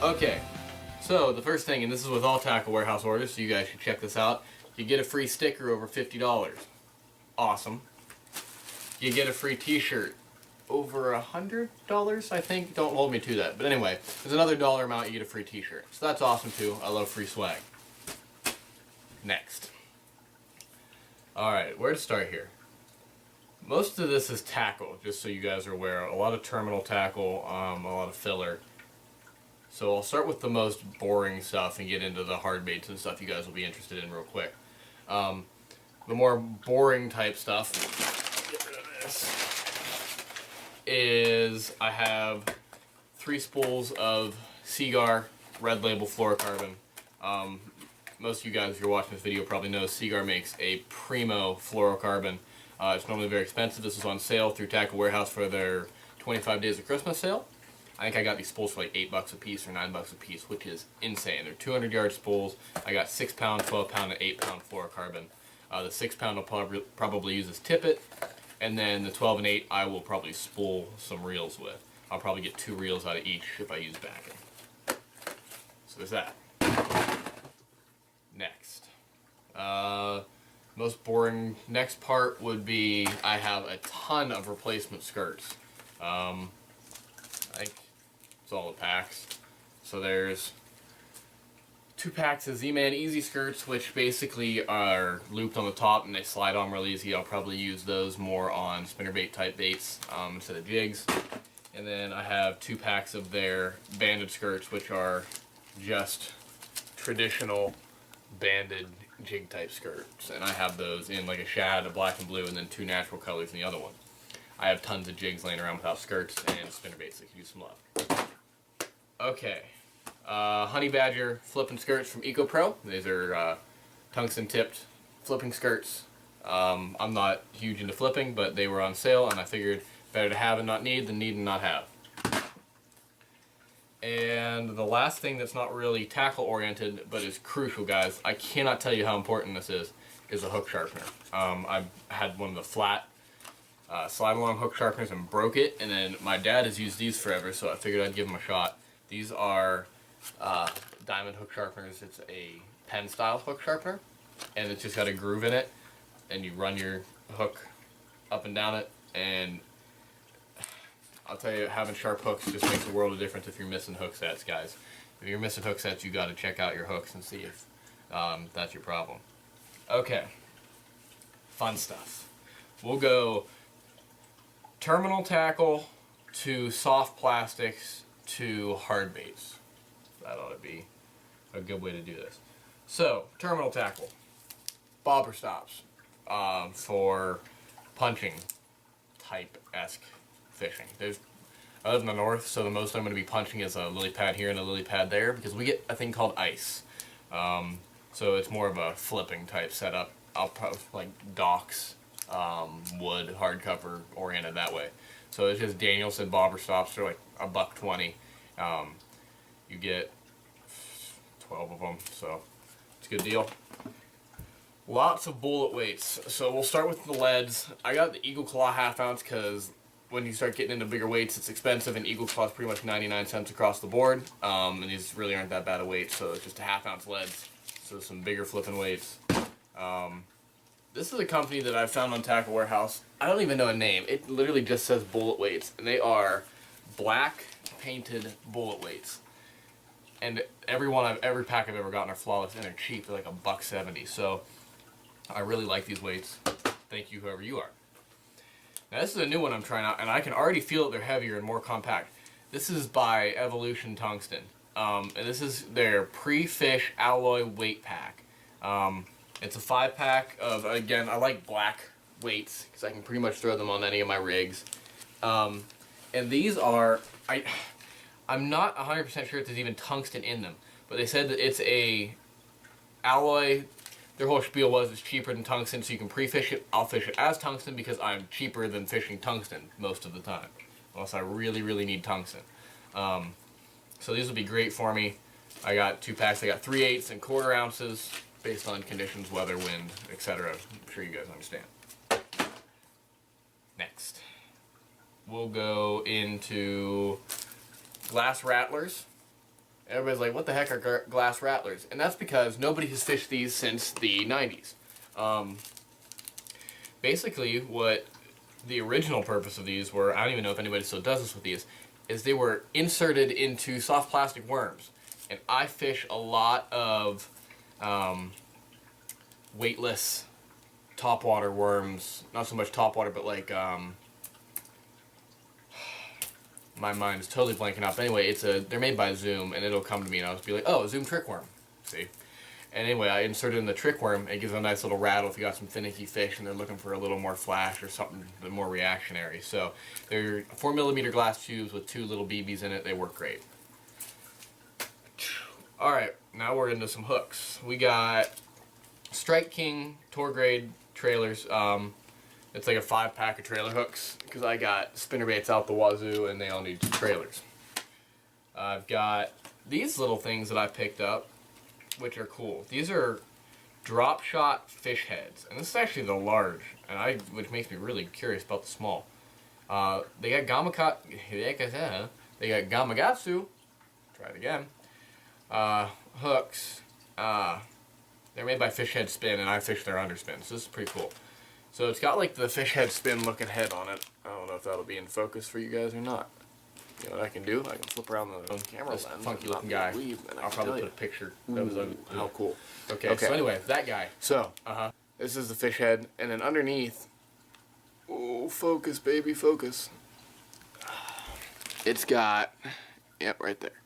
Okay, so the first thing, and this is with all Tackle Warehouse orders, so you guys should check this out. You get a free sticker over $50. Awesome. You get a free t-shirt over $100, I think. Don't hold me to that. But anyway, there's another dollar amount, you get a free t-shirt. So that's awesome too. I love free swag. Next. Alright, where to start here? Most of this is tackle, just so you guys are aware. A lot of terminal tackle, a lot of filler. So I'll start with the most boring stuff and get into the hard baits and stuff you guys will be interested in real quick. The more boring type stuff, get rid of this, is I have 3 spools of Seagar Red Label fluorocarbon. Most of you guys, if you're watching this video, probably know Seagar makes a primo fluorocarbon. It's normally very expensive. This was on sale through Tackle Warehouse for their 25 Days of Christmas sale. I think I got these spools for like $8 a piece or $9 a piece, which is insane. They're 200-yard spools. I got 6-pound, 12-pound, and 8-pound fluorocarbon. The 6-pound I'll probably use as tippet, and then the 12 and 8 I will probably spool some reels with. I'll probably get 2 reels out of each if I use backing. So there's that. Next. Most boring next part would be I have a ton of replacement skirts. I think it's all the packs. So there's 2 packs of Z-Man Easy skirts, which basically are looped on the top and they slide on real easy. I'll probably use those more on spinnerbait type baits instead of jigs. And then I have 2 packs of their banded skirts, which are just traditional banded jig type skirts, and I have those in like a shad, a black and blue, and then 2 natural colors in the other one. I have tons of jigs laying around without skirts and spinnerbaits that could use some love. Okay, Honey Badger flipping skirts from EcoPro. These are tungsten tipped flipping skirts. I'm not huge into flipping, but they were on sale and I figured better to have and not need than need and not have. And the last thing that's not really tackle oriented but is crucial, guys, I cannot tell you how important this is a hook sharpener. I had one of the flat slide along hook sharpeners and broke it, and then my dad has used these forever, so I figured I'd give them a shot. These are diamond hook sharpeners. It's a pen style hook sharpener, and it's just got a groove in it, and you run your hook up and down it, and I'll tell you, having sharp hooks just makes a world of difference if you're missing hook sets, guys. If you're missing hook sets, you got to check out your hooks and see if that's your problem. Okay, fun stuff. We'll go terminal tackle to soft plastics to hard baits. That ought to be a good way to do this. So, terminal tackle, bobber stops for punching type-esque fishing. I live in the north, so the most I'm going to be punching is a lily pad here and a lily pad there, because we get a thing called ice. So it's more of a flipping type setup. I'll probably like docks, wood, hardcover oriented that way. So it's just Danielson bobber stops. They're like $1.20. You get 12 of them, so it's a good deal. Lots of bullet weights. So we'll start with the leads. I got the Eagle Claw half ounce because when you start getting into bigger weights, it's expensive, and Eagle Claw is pretty much 99 cents across the board. And these really aren't that bad a weight, so it's just a half ounce leads. So some bigger flipping weights. This is a company that I found on Tackle Warehouse. I don't even know a name. It literally just says bullet weights, and they are black painted bullet weights. And every pack I've ever gotten are flawless, and they're cheap. They're like $1.70. So I really like these weights. Thank you, whoever you are. Now this is a new one I'm trying out, and I can already feel that they're heavier and more compact. This is by Evolution Tungsten, and this is their pre-fish alloy weight pack. It's a 5-pack of, again, I like black weights because I can pretty much throw them on any of my rigs. And these are, I'm not 100% sure if there's even tungsten in them, but they said that it's a alloy. Their whole spiel was it's cheaper than tungsten, so you can pre-fish it. I'll fish it as tungsten because I'm cheaper than fishing tungsten most of the time, unless I really, really need tungsten. So these will be great for me. I got 2 packs. I got 3/8 and 1/4 ounces based on conditions, weather, wind, etc. I'm sure you guys understand. Next, we'll go into glass rattlers. Everybody's like, what the heck are glass rattlers? And that's because nobody has fished these since the 90s. Basically, what the original purpose of these were, I don't even know if anybody still does this with these, is they were inserted into soft plastic worms. And I fish a lot of weightless topwater worms. Not so much topwater, but like, my mind is totally blanking out. But anyway, they're made by Zoom, and it'll come to me and I'll just be like, oh, Zoom trick worm. See? And anyway, I inserted in the trick worm. It gives them a nice little rattle if you got some finicky fish and they're looking for a little more flash or something more reactionary. So they're 4mm glass tubes with 2 little BBs in it. They work great. Alright, now we're into some hooks. We got Strike King Tour Grade trailers. It's like a 5-pack of trailer hooks because I got spinnerbaits out the wazoo and they all need trailers. I've got these little things that I picked up, which are cool. These are drop shot fish heads, and this is actually the large, which makes me really curious about the small. They got Gamakatsu. Try it again. Hooks. They're made by Fish Head Spin, and I fish their underspin, so this is pretty cool. So it's got like the Fish Head Spin looking head on it. I don't know if that'll be in focus for you guys or not. You know what I can do? I can flip around the camera lens. Funky looking guy. I'll probably put a picture. That was how cool. Okay, so anyway, that guy. So, this is the fish head, and then underneath, oh, focus, baby, focus. It's got, yep, right there,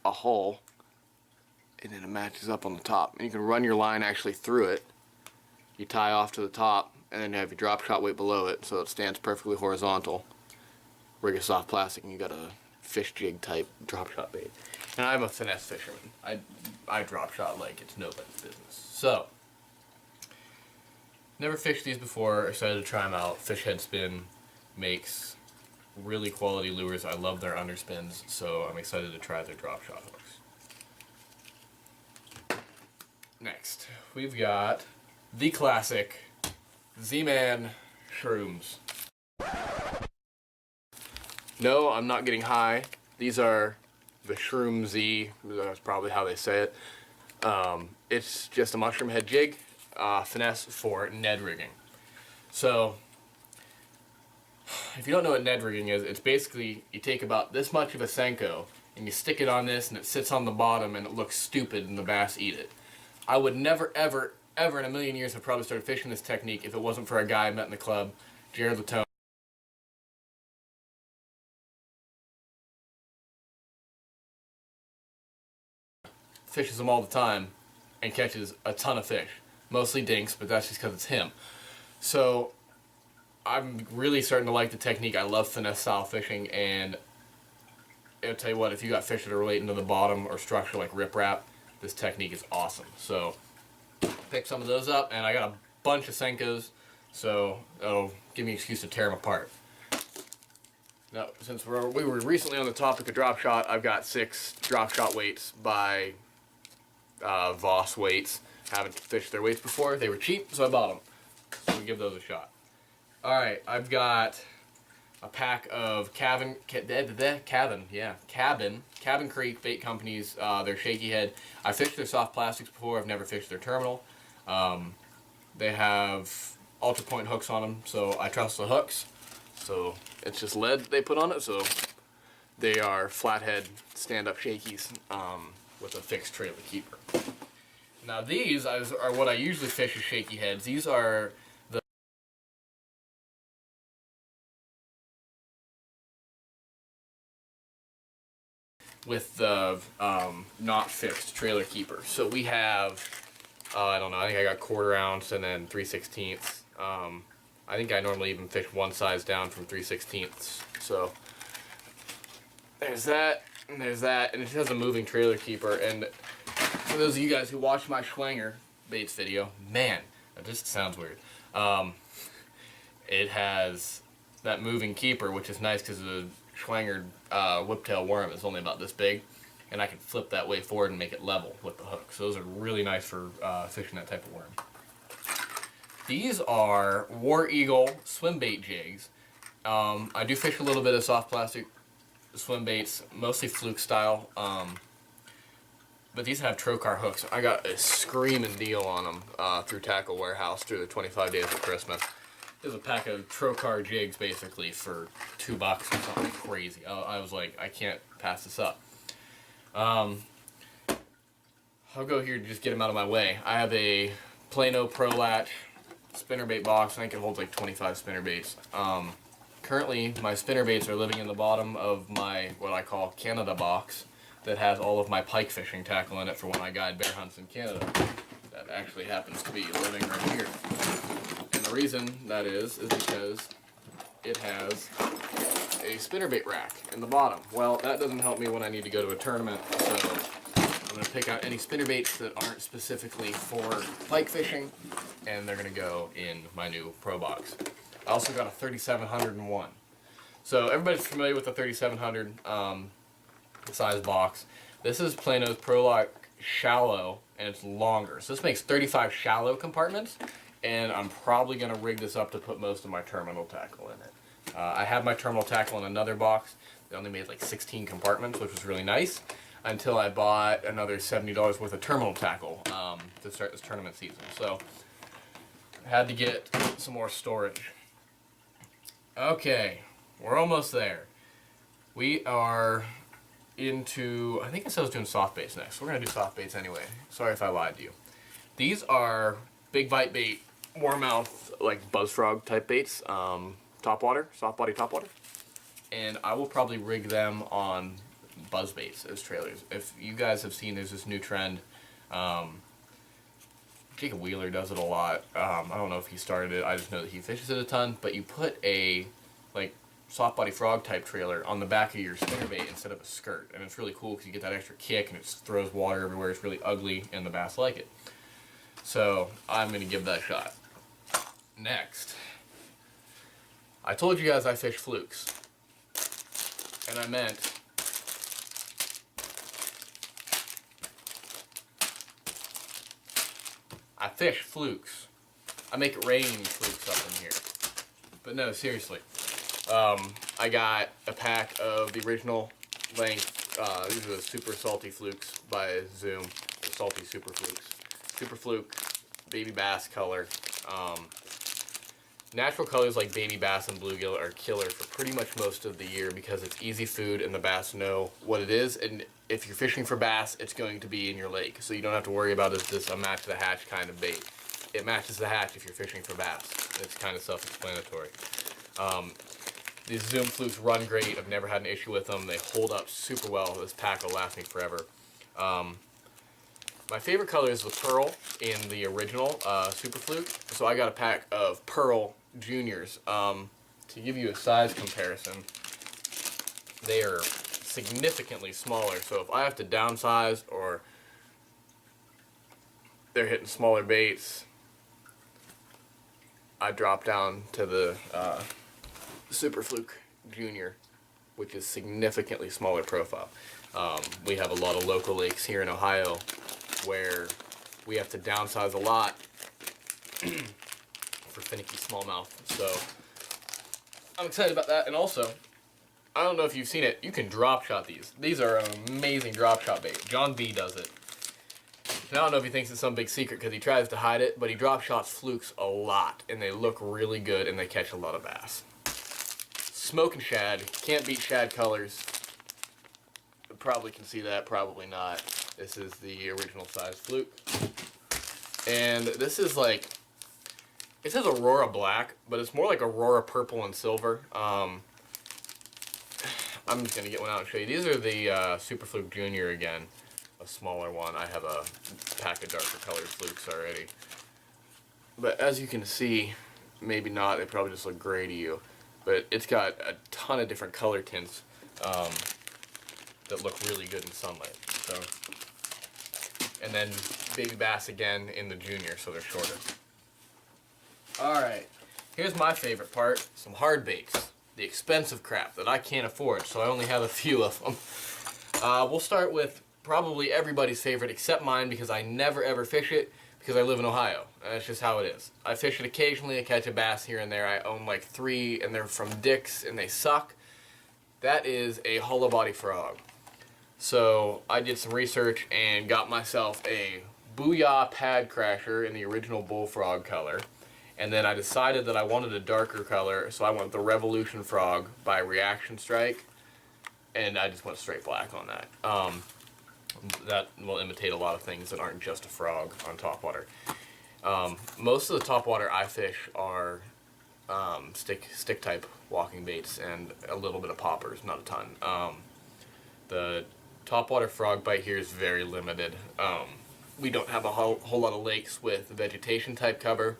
a hole, and then it matches up on the top. And you can run your line actually through it. You tie off to the top, and then you have your drop shot weight below it, so it stands perfectly horizontal. Rig a soft plastic, and you got a fish jig type drop shot bait. And I'm a finesse fisherman. I drop shot like it's nobody's business. So, never fished these before. Excited to try them out. Fish Head Spin makes really quality lures. I love their underspins, so I'm excited to try their drop shot hooks. Next, we've got the classic Z-Man Shrooms. No, I'm not getting high. These are the Shroom Z. That's probably how they say it. It's just a mushroom head jig, finesse for Ned rigging. So, if you don't know what Ned rigging is, it's basically you take about this much of a Senko and you stick it on this and it sits on the bottom and it looks stupid and the bass eat it. I would never, ever, ever in a million years have probably started fishing this technique if it wasn't for a guy I met in the club, Jared Latone. Fishes them all the time and catches a ton of fish. Mostly dinks, but that's just because it's him. So I'm really starting to like the technique. I love finesse style fishing, and I'll tell you what, if you got fish that are relating to the bottom or structure like riprap, this technique is awesome. So pick some of those up, and I got a bunch of Senkos, so that'll give me an excuse to tear them apart. Now, since we were recently on the topic of drop shot, I've got 6 drop shot weights by Voss weights. Haven't fished their weights before. They were cheap, so I bought them. So we'll give those a shot. Alright, I've got a pack of Cabin Creek Bait Company's, their shaky head. I fished their soft plastics before. I've never fished their terminal. They have ultra point hooks on them, so I trust the hooks. So it's just lead they put on it, so they are flathead stand-up shakies with a fixed trailer keeper. Now these are what I usually fish as shaky heads. These are the with the not fixed trailer keeper. So we have, I don't know, I think I got 1/4 ounce and then 3/16. I think I normally even fish one size down from 3/16. So there's that, and there's that, and it has a moving trailer keeper. And for those of you guys who watch my Schwanger baits video, man, that just sounds weird. It has that moving keeper, which is nice because the Schwanger whiptail worm is only about this big, and I can flip that way forward and make it level with the hook. So those are really nice for fishing that type of worm. These are War Eagle swim bait jigs. I do fish a little bit of soft plastic swim baits, mostly fluke style. But these have trocar hooks. I got a screaming deal on them through Tackle Warehouse through the 25 days of Christmas. There's a pack of trocar jigs basically for $2 or something crazy. I was like, I can't pass this up. I'll go here to just get them out of my way. I have a Plano Pro Latch spinnerbait box. I think it holds like 25 spinnerbaits. Currently, my spinnerbaits are living in the bottom of my, what I call Canada box, that has all of my pike fishing tackle in it for when I guide bear hunts in Canada. That actually happens to be living right here. And the reason that is because it has a spinnerbait rack in the bottom. Well, that doesn't help me when I need to go to a tournament, so I'm going to pick out any spinnerbaits that aren't specifically for pike fishing, and they're going to go in my new Pro Box. I also got a 3701. So everybody's familiar with the 3700 size box. This is Plano's Pro Lock Shallow, and it's longer. So this makes 35 shallow compartments, and I'm probably going to rig this up to put most of my terminal tackle in it. I have my terminal tackle in another box. They only made like 16 compartments, which was really nice, until I bought another $70 worth of terminal tackle to start this tournament season. So I had to get some more storage. Okay, we're almost there. We are into, I think I said I was doing soft baits next. We're going to do soft baits anyway. Sorry if I lied to you. These are big bite bait, warmouth, like buzzfrog type baits, topwater, soft body topwater. And I will probably rig them on buzz baits as trailers. If you guys have seen, there's this new trend. Jacob Wheeler does it a lot. I don't know if he started it. I just know that he fishes it a ton. But you put a like soft body frog type trailer on the back of your spinnerbait instead of a skirt, and it's really cool because you get that extra kick and it just throws water everywhere. It's really ugly, and the bass like it. So I'm gonna give that a shot. Next, I told you guys I fish flukes, and I meant I fish flukes. I make it rain flukes up in here. But no, seriously. I got a pack of the original length. These are the Super Salty Flukes by Zoom. The Salty Super Flukes. Super Fluke, baby bass color. Natural colors like baby bass and bluegill are killer for pretty much most of the year because it's easy food and the bass know what it is. And if you're fishing for bass, it's going to be in your lake. So you don't have to worry about is this a match the hatch kind of bait. It matches the hatch if you're fishing for bass. It's kind of self-explanatory. These Zoom flukes run great. I've never had an issue with them. They hold up super well. This pack will last me forever. My favorite color is the pearl in the original Super Fluke. So I got a pack of pearl juniors. To give you a size comparison, they are significantly smaller. So if I have to downsize or they're hitting smaller baits, I drop down to the Super Fluke Junior, which is significantly smaller profile. We have a lot of local lakes here in Ohio where we have to downsize a lot for finicky smallmouth. So I'm excited about that. And also, I don't know if you've seen it, you can drop shot these. These are an amazing drop shot bait. John B does it. And I don't know if he thinks it's some big secret because he tries to hide it, but he drop shots flukes a lot, and they look really good, and they catch a lot of bass. Smoking shad, can't beat shad colors. Probably can see that, probably not. This is the original size fluke. And this is like, it says Aurora Black, but it's more like Aurora Purple and Silver. I'm just going to get one out and show you. These are the Super Fluke Junior again. A smaller one. I have a pack of darker colored flukes already. But as you can see, maybe not, they probably just look gray to you. But it's got a ton of different color tints that look really good in sunlight. So, and then baby bass again in the junior, so they're shorter. Alright, here's my favorite part, some hard baits. The expensive crap that I can't afford, so I only have a few of them. We'll start with probably everybody's favorite except mine because I never ever fish it because I live in Ohio. That's just how it is. I fish it occasionally, I catch a bass here and there. I own like 3 and they're from Dick's and they suck. That is a hollow body frog. So I did some research and got myself a Booyah Pad Crasher in the original Bullfrog color. And then I decided that I wanted a darker color, so I went the Revolution Frog by Reaction Strike. And I just went straight black on that. That will imitate a lot of things that aren't just a frog on topwater. Most of the topwater I fish are stick type walking baits and a little bit of poppers, not a ton. The topwater frog bite here is very limited. We don't have a whole lot of lakes with vegetation type cover,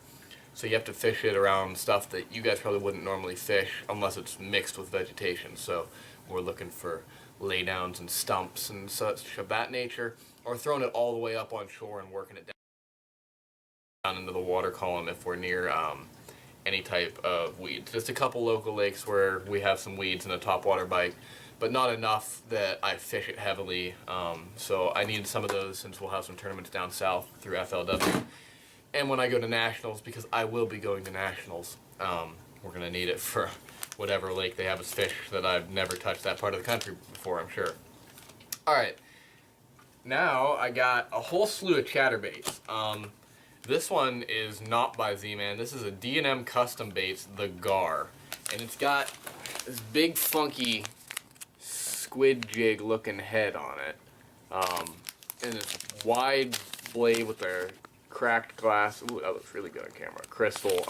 so you have to fish it around stuff that you guys probably wouldn't normally fish unless it's mixed with vegetation. So we're looking for laydowns and stumps and such of that nature, or throwing it all the way up on shore and working it down into the water column if we're near any type of weeds. Just a couple local lakes where we have some weeds and a topwater bite, but not enough that I fish it heavily. So I need some of those since we'll have some tournaments down south through FLW. And when I go to nationals, because I will be going to nationals, we're going to need it for whatever lake they have as fish that I've never touched that part of the country before, I'm sure. Alright, now I got a whole slew of chatterbaits. This one is not by Z-Man. This is a D&M Custom Baits, the Gar. And it's got this big funky squid jig looking head on it. And this wide blade with a cracked glass. Ooh, that looks really good on camera. Crystal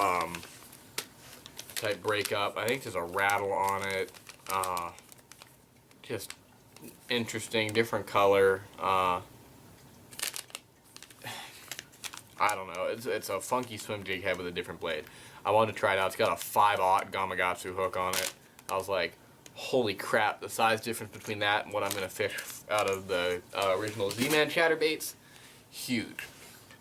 type breakup. I think there's a rattle on it. Just interesting, different color. I don't know. It's a funky swim jig head with a different blade. I wanted to try it out. It's got a 5/0 Gamakatsu hook on it. I was like, holy crap, the size difference between that and what I'm going to fish out of the original Z-Man chatterbaits, huge.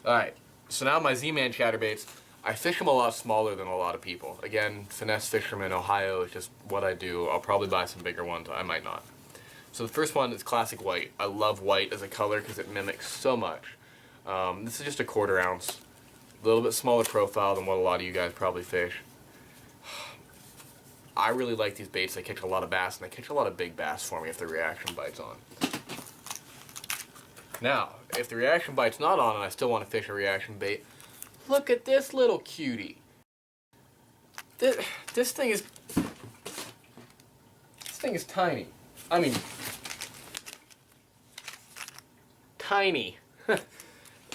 Alright, so now my Z-Man chatterbaits, I fish them a lot smaller than a lot of people. Again, finesse fisherman, Ohio is just what I do. I'll probably buy some bigger ones. I might not. So the first one is classic white. I love white as a color because it mimics so much. This is just a 1/4 ounce. A little bit smaller profile than what a lot of you guys probably fish. I really like these baits. They catch a lot of bass, and they catch a lot of big bass for me if the reaction bite's on. Now, if the reaction bite's not on and I still want to fish a reaction bait, look at this little cutie. This thing is tiny. I mean, tiny.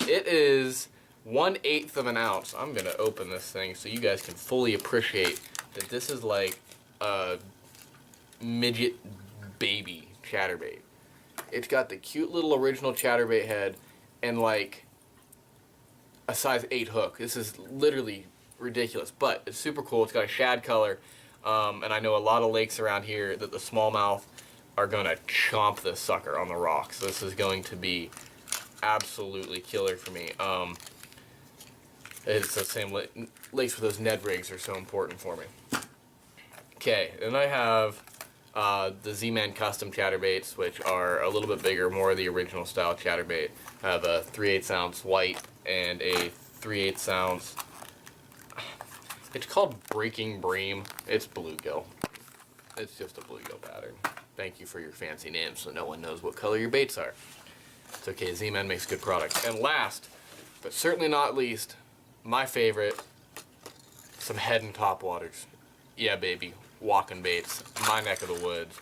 It is 1/8 of an ounce. I'm gonna open this thing so you guys can fully appreciate that this is like a midget baby chatterbait. It's got the cute little original chatterbait head and like a size 8 hook. This is literally ridiculous, but it's super cool. It's got a shad color, and I know a lot of lakes around here that the smallmouth are gonna chomp this sucker on the rocks. So this is going to be absolutely killer for me. It's the same lakes where those Ned rigs are so important for me. Okay, then I have the Z-Man Custom chatterbaits, which are a little bit bigger, more of the original style chatterbait. I have a 3/8 ounce white and a 3/8 ounce. It's called Breaking Bream. It's bluegill. It's just a bluegill pattern. Thank you for your fancy name, so no one knows what color your baits are. It's okay, Z-Man makes good products. And last, but certainly not least, my favorite, some head and top waters. Yeah, baby, walking baits, my neck of the woods.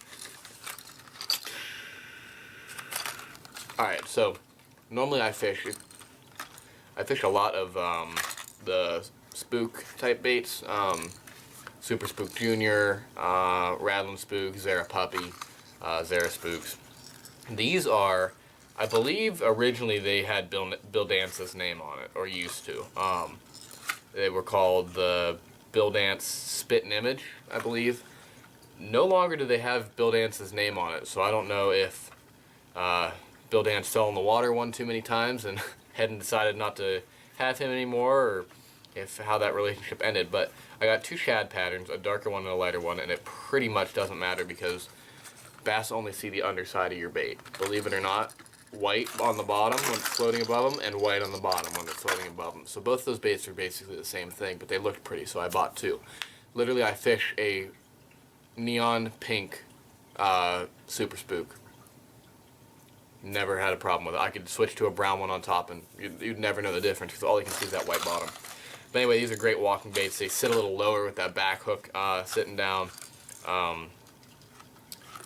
Alright, so normally I fish a lot of the spook type baits. Super Spook Jr., Rattling Spook, Zara Puppy, Zara Spooks. These are, I believe originally they had Bill Dance's name on it, or used to. They were called the Bill Dance Spit and Image, I believe. No longer do they have Bill Dance's name on it, so I don't know if Bill Dance fell in the water one too many times and hadn't decided not to have him anymore, or how that relationship ended. But I got 2 shad patterns, a darker one and a lighter one, and it pretty much doesn't matter because bass only see the underside of your bait. Believe it or not, white on the bottom when it's floating above them, and white on the bottom when it's floating above them. So both those baits are basically the same thing, but they looked pretty, so I bought 2. Literally, I fish a neon pink Super Spook. Never had a problem with it. I could switch to a brown one on top and you'd never know the difference because all you can see is that white bottom. But anyway, these are great walking baits. They sit a little lower with that back hook sitting down.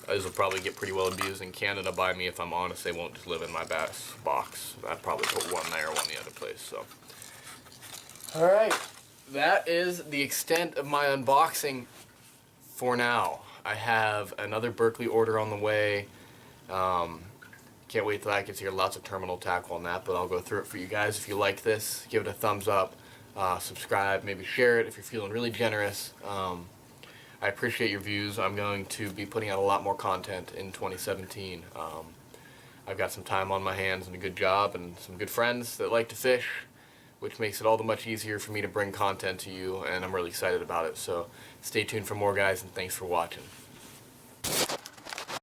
These will probably get pretty well abused in Canada by me. If I'm honest, they won't just live in my bass box. I'd probably put one there, one the other place. So, all right, that is the extent of my unboxing for now. I have another Berkeley order on the way. Can't wait till that gets here. Lots of terminal tackle on that, but I'll go through it for you guys. If you like this, give it a thumbs up, subscribe, maybe share it if you're feeling really generous. I appreciate your views. I'm going to be putting out a lot more content in 2017. I've got some time on my hands and a good job and some good friends that like to fish, which makes it all the much easier for me to bring content to you, and I'm really excited about it. So stay tuned for more, guys, and thanks for watching.